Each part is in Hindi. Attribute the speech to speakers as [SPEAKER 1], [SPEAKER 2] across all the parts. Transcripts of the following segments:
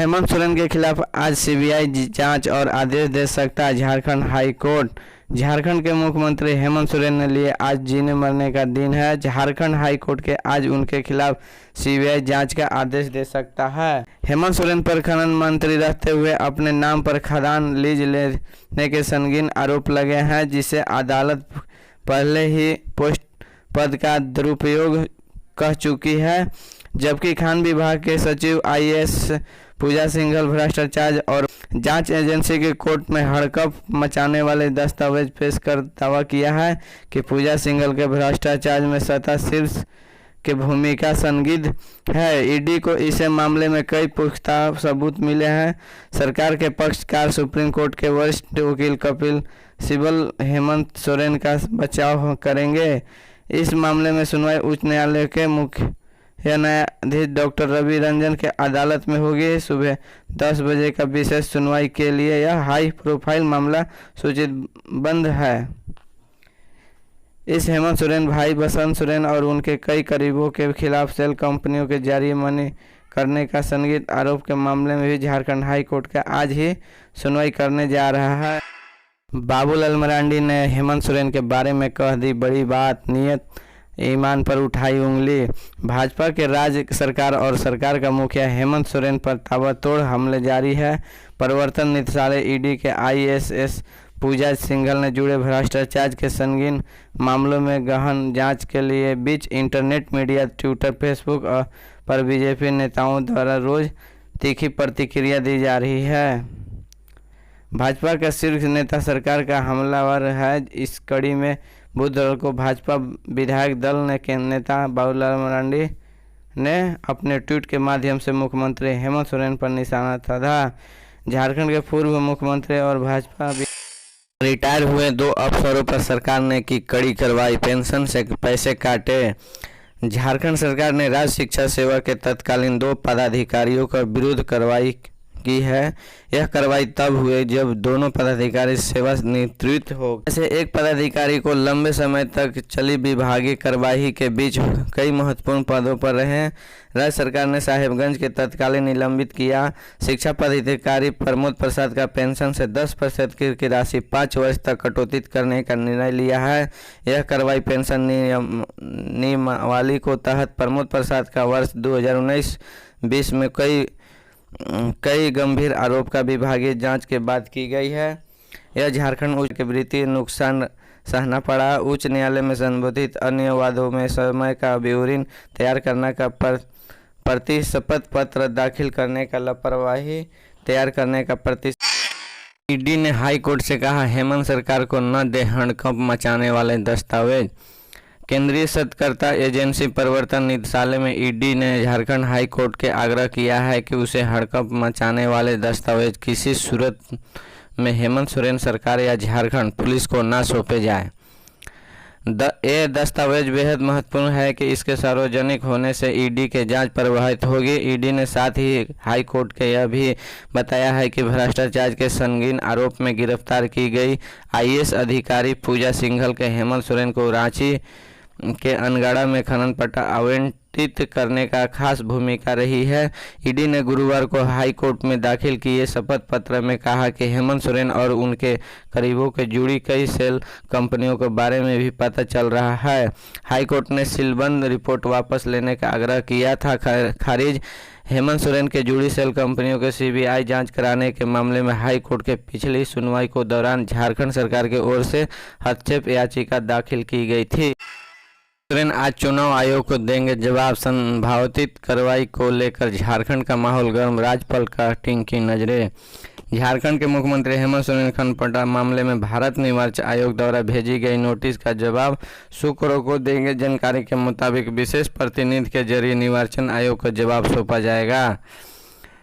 [SPEAKER 1] हेमंत सोरेन के खिलाफ आज सीबीआई जांच और आदेश दे सकता है झारखंड हाई कोर्ट। झारखंड के मुख्यमंत्री हेमंत सोरेन ने लिए आज जीने मरने का दिन है। झारखंड हाई कोर्ट के आज उनके खिलाफ सीबीआई जांच का आदेश दे सकता है। हेमंत सोरेन पर खनन मंत्री रहते हुए अपने नाम पर खदान लीज लेने के संगीन आरोप लगे हैं, जिसे अदालत पहले ही पोस्ट पद का दुरुपयोग कह चुकी है। जबकि खान विभाग के सचिव आईएएस पूजा सिंघल भ्रष्टाचार और जांच एजेंसी के कोर्ट में हड़कंप मचाने वाले दस्तावेज पेश कर दावा किया है कि पूजा सिंघल के भ्रष्टाचार में सत्ता शीर्ष की भूमिका संदिग्ध है। ईडी को इस मामले में कई पुख्ता सबूत मिले हैं। सरकार के पक्षकार सुप्रीम कोर्ट के वरिष्ठ वकील कपिल सिब्बल हेमंत सोरेन का बचाव करेंगे। इस मामले में सुनवाई उच्च न्यायालय के मुख्य न्यायाधीश डॉक्टर रवि रंजन के अदालत में होगी। सुबह 10 बजे का विशेष सुनवाई के लिए यह हाई प्रोफाइल मामला सूचीबद्ध है। इस हेमंत सोरेन भाई बसंत सोरेन और उनके कई करीबों के खिलाफ सेल कंपनियों के जारी मनी करने का संदिग्ध आरोप के मामले में भी झारखंड हाई कोर्ट का आज ही सुनवाई करने जा रहा है। बाबूलाल मरांडी ने हेमंत सोरेन के बारे में कह दी बड़ी बात, नियत ईमान पर उठाई उंगली। भाजपा के राज्य सरकार और सरकार का मुखिया हेमंत सोरेन पर ताबड़तोड़ हमले जारी है। प्रवर्तन निदेशालय ईडी के आईएएस पूजा सिंघल ने जुड़े भ्रष्टाचार के संगीन मामलों में गहन जांच के लिए बीच इंटरनेट मीडिया ट्विटर फेसबुक पर बीजेपी नेताओं द्वारा रोज तीखी प्रतिक्रिया दी जा रही है। भाजपा का शीर्ष नेता सरकार का हमलावर है। इस कड़ी में बुधवार को भाजपा विधायक दल के नेता बाबूलाल मरांडी ने अपने ट्वीट के माध्यम से मुख्यमंत्री हेमंत सोरेन पर निशाना साधा। झारखंड के पूर्व मुख्यमंत्री और भाजपा रिटायर हुए 2 अफसरों पर सरकार ने की कड़ी कार्रवाई, पेंशन से पैसे काटे। झारखंड सरकार ने राज्य शिक्षा सेवा के तत्कालीन 2 पदाधिकारियों का विरुद्ध कार्रवाई की है। यह कार्रवाई तब हुई जब दोनों पदाधिकारी सेवानिवृत्त हो। ऐसे एक पदाधिकारी को लंबे समय तक चली विभागीय कार्यवाही के बीच कई महत्वपूर्ण पदों पर रहे। राज्य सरकार ने साहेबगंज के तत्कालीन निलंबित किया। शिक्षा पदाधिकारी प्रमोद प्रसाद का पेंशन से 10% की राशि 5 वर्ष तक कटौतीत करने का निर्णय लिया है। यह कार्रवाई पेंशन नियमावली को तहत प्रमोद प्रसाद का वर्ष 2019-20 में कई गंभीर आरोप का विभागीय जांच के बाद की गई है। यह झारखंड उच्च के वित्तीय नुकसान सहना पड़ा। उच्च न्यायालय में संबोधित अन्य वादों में समय का विवरण तैयार करने का प्रति शपथ पत्र दाखिल करने का लापरवाही तैयार करने का प्रति। ईडी ने हाई कोर्ट से कहा हेमंत सरकार को न दे हड़कंप मचाने वाले दस्तावेज। केंद्रीय सतर्कता एजेंसी प्रवर्तन निदेशालय में ईडी ने झारखंड हाई कोर्ट के आग्रह किया है कि उसे हड़कंप मचाने वाले दस्तावेज किसी सूरत में हेमंत सोरेन सरकार या झारखंड पुलिस को न सौंपे जाए। ये दस्तावेज बेहद महत्वपूर्ण है कि इसके सार्वजनिक होने से ईडी के जांच प्रभावित होगी। ईडी ने साथ ही हाई कोर्ट के यह भी बताया है कि भ्रष्टाचार के संगीन आरोप में गिरफ्तार की गई आईएएस अधिकारी पूजा सिंघल के हेमंत सोरेन को रांची के अनगाड़ा में खनन पट्टा आवंटित करने का खास भूमिका रही है। ईडी ने गुरुवार को हाई कोर्ट में दाखिल किए शपथ पत्र में कहा कि हेमंत सोरेन और उनके करीबों के जुड़ी कई सेल कंपनियों के बारे में भी पता चल रहा है। हाई कोर्ट ने सीलबंद रिपोर्ट वापस लेने का आग्रह किया था खारिज। हेमंत सोरेन के जुड़ी सेल कंपनियों के सीबीआई जांच कराने के मामले में हाई कोर्ट के पिछली सुनवाई को दौरान झारखंड सरकार की ओर से हस्तक्षेप याचिका दाखिल की गई थी। सोरेन आज चुनाव आयोग को देंगे जवाब। संभावित कार्रवाई को लेकर झारखंड का माहौल गर्म, राज्यपाल का टिंकी नजरें। झारखंड के मुख्यमंत्री हेमंत सोरेन खनन पट्टा मामले में भारत निर्वाचन आयोग द्वारा भेजी गई नोटिस का जवाब शुक्रवार को देंगे। जानकारी के मुताबिक विशेष प्रतिनिधि के जरिए निर्वाचन आयोग को जवाब सौंपा जाएगा।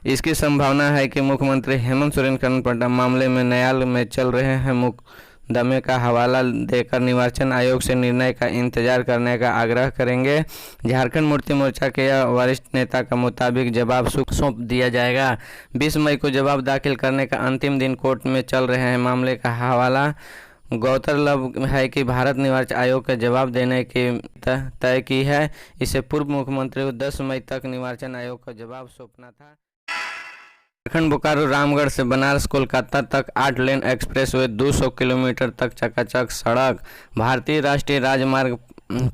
[SPEAKER 1] इसकी संभावना है कि मुख्यमंत्री हेमंत सोरेन खनन पट्टा मामले में न्यायालय में चल रहे हैं मुकदमे का हवाला देकर निर्वाचन आयोग से निर्णय का इंतजार करने का आग्रह करेंगे। झारखंड मुक्ति मोर्चा के वरिष्ठ नेता का मुताबिक जवाब सौंप दिया जाएगा। 20 मई को जवाब दाखिल करने का अंतिम दिन कोर्ट में चल रहे हैं मामले का हवाला। गौरतलब है कि भारत निर्वाचन आयोग का जवाब देने की तय की है। इससे पूर्व मुख्यमंत्री को 10 मई तक निर्वाचन आयोग का जवाब सौंपना था। झारखंड बोकारो रामगढ़ से बनारस कोलकाता तक 8 लेन एक्सप्रेसवे, 200 किलोमीटर तक चकाचक सड़क। भारतीय राष्ट्रीय राजमार्ग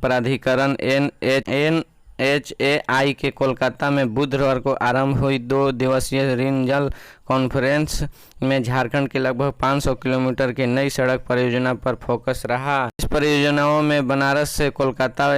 [SPEAKER 1] प्राधिकरण NHAI के कोलकाता में बुधवार को आरंभ हुई 2 दिवसीय रीजनल कॉन्फ्रेंस में झारखंड की लगभग 500 किलोमीटर की नई सड़क परियोजना पर फोकस रहा। इस परियोजनाओं में बनारस से कोलकाता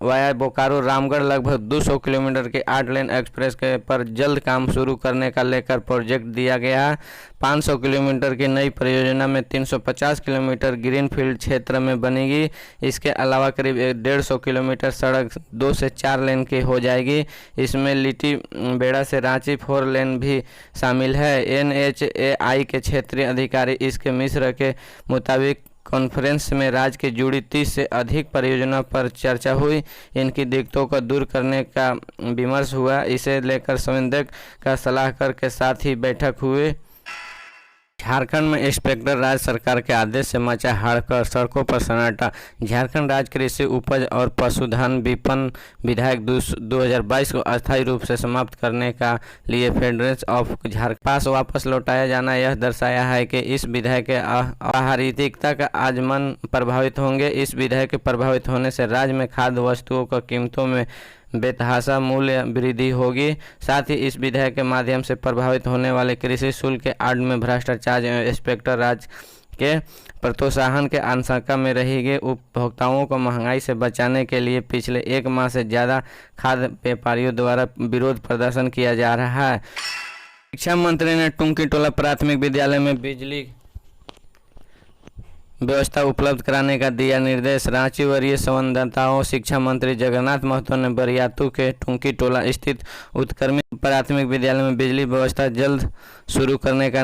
[SPEAKER 1] वाया बोकारो रामगढ़ लगभग 200 किलोमीटर के 8 लेन एक्सप्रेस के पर जल्द काम शुरू करने का लेकर प्रोजेक्ट दिया गया है। 500 किलोमीटर की नई परियोजना में 350 किलोमीटर ग्रीनफील्ड क्षेत्र में बनेगी। इसके अलावा करीब 150 किलोमीटर सड़क 2 से 4 लेन की हो जाएगी। इसमें लिटी बेड़ा से रांची 4 लेन भी शामिल है। NHAI के क्षेत्रीय अधिकारी इसके मिश्र के मुताबिक कॉन्फ्रेंस में राज्य की जुड़ी 30 से अधिक परियोजना पर चर्चा हुई। इनकी दिक्कतों को दूर करने का विमर्श हुआ। इसे लेकर संवेदक का सलाहकार के साथ ही बैठक हुई। झारखंड में इंस्पेक्टर राज्य सरकार के आदेश से मचा हड़कंप, सड़कों पर सन्नाटा। झारखंड राज्य कृषि उपज और पशुधन विपणन विधेयक 2022 को अस्थायी रूप से समाप्त करने का लिए फेडरेशन ऑफ झारखंड पास वापस लौटाया जाना यह दर्शाया है कि इस विधेयक के आहारिकता का आजमन प्रभावित होंगे। इस विधेयक के प्रभावित होने से राज्य में खाद्य वस्तुओं की कीमतों में बेतहाशा मूल्य वृद्धि होगी। साथ ही इस विधेयक के माध्यम से प्रभावित होने वाले कृषि शुल्क के आड़ में भ्रष्टाचार एवं इंस्पेक्टर राज्य के प्रोत्साहन के आशंका में रहेंगे। उपभोक्ताओं को महंगाई से बचाने के लिए पिछले 1 माह से ज़्यादा खाद्य व्यापारियों द्वारा विरोध प्रदर्शन किया जा रहा है। शिक्षा मंत्री ने टुंकी टोला प्राथमिक विद्यालय में बिजली व्यवस्था उपलब्ध कराने का दिया निर्देश। रांची वरीय संवाददाताओं शिक्षा मंत्री जगन्नाथ महतो ने बरियातू के टुंकी टोला स्थित उत्क्रमित प्राथमिक विद्यालय में बिजली व्यवस्था जल्द शुरू करने का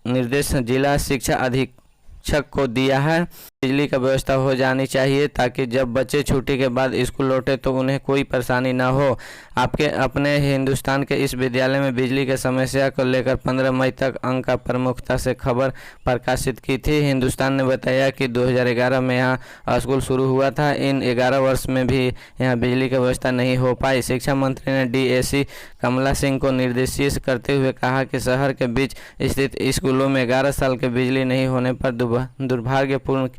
[SPEAKER 1] निर्देश जिला शिक्षा अधीक्षक को दिया है। बिजली का व्यवस्था हो जानी चाहिए ताकि जब बच्चे छुट्टी के बाद स्कूल लौटे तो उन्हें कोई परेशानी न हो। आपके अपने हिंदुस्तान के इस विद्यालय में बिजली की समस्या को लेकर 15 मई तक अंक का प्रमुखता से खबर प्रकाशित की थी। हिंदुस्तान ने बताया कि 2011 में यहाँ स्कूल शुरू हुआ था। इन 11 वर्ष में भी यहाँ बिजली की व्यवस्था नहीं हो पाई। शिक्षा मंत्री ने DAC कमला सिंह को निर्देशित करते हुए कहा कि शहर के बीच स्थित स्कूलों में 11 साल के बिजली नहीं होने पर दुर्भाग्यपूर्ण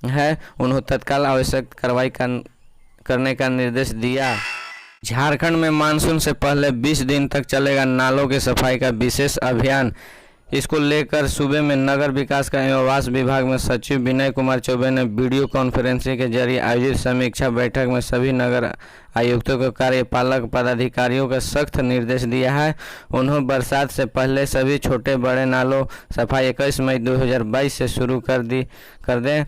[SPEAKER 1] है। उन्होंने तत्काल आवश्यक कार्रवाई करने का निर्देश दिया। झारखंड में मानसून से पहले 20 दिन तक चलेगा नालों की सफाई का विशेष अभियान। इसको लेकर सूबे में नगर विकास का एवं आवास विभाग में सचिव विनय कुमार चौबे ने वीडियो कॉन्फ्रेंसिंग के जरिए आयोजित समीक्षा बैठक में सभी नगर आयुक्तों को कार्यपालक पदाधिकारियों का सख्त निर्देश दिया है। उन्होंने बरसात से पहले सभी छोटे बड़े नालों सफाई 21 मई 2022 से शुरू कर दें।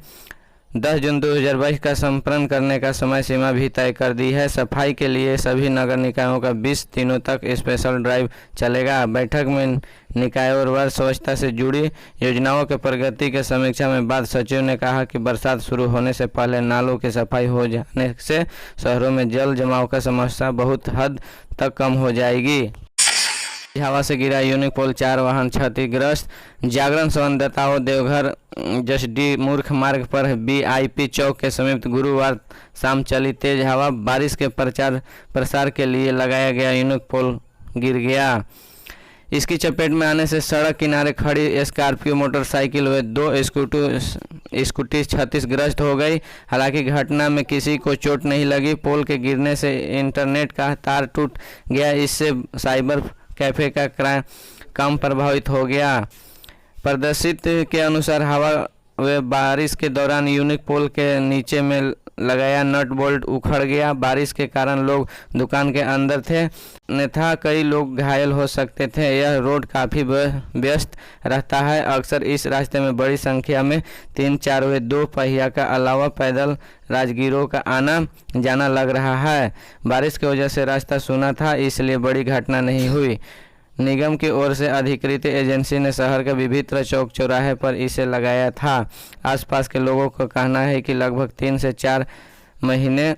[SPEAKER 1] 10 जून 2022 का संपन्न करने का समय सीमा भी तय कर दी है। सफाई के लिए सभी नगर निकायों का 20 दिनों तक स्पेशल ड्राइव चलेगा। बैठक में निकाय और वर्ग स्वच्छता से जुड़ी योजनाओं के प्रगति के समीक्षा में बाद सचिव ने कहा कि बरसात शुरू होने से पहले नालों की सफाई हो जाने से शहरों में जल जमाव का समस्या बहुत हद तक कम हो जाएगी। हवा से गिरा यूनिक पोल, 4 वाहन क्षतिग्रस्त। जागरण संवाददाताओं देवघर जसडी मूर्ख मार्ग पर VIP चौक के समीप गुरुवार शाम चली तेज हवा। बारिश के प्रसार के लिए लगाया गया यूनिक पोल गिर गया। इसकी चपेट में आने से सड़क किनारे खड़ी स्कॉर्पियो मोटरसाइकिल व 2 स्कूटी क्षतिग्रस्त हो गई। हालांकि घटना में किसी को चोट नहीं लगी। पोल के गिरने से इंटरनेट का तार टूट गया। इससे साइबर कैफे का काम प्रभावित हो गया। प्रदर्शित के अनुसार हवा व बारिश के दौरान यूनिक पोल के नीचे में लगाया नट बोल्ट उखड़ गया। बारिश के कारण लोग दुकान के अंदर थे, अन्यथा कई लोग घायल हो सकते थे। यह रोड काफ़ी व्यस्त रहता है। अक्सर इस रास्ते में बड़ी संख्या में 3, 4 व 2 पहिया का अलावा पैदल राजगीरों का आना जाना लग रहा है। बारिश की वजह से रास्ता सूना था, इसलिए बड़ी घटना नहीं हुई। निगम की ओर से अधिकृत एजेंसी ने शहर के विभिन्न चौक चौराहे पर इसे लगाया था। आसपास के लोगों का कहना है कि लगभग 3 से 4 महीने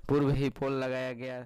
[SPEAKER 1] पूर्व ही पोल लगाया गया।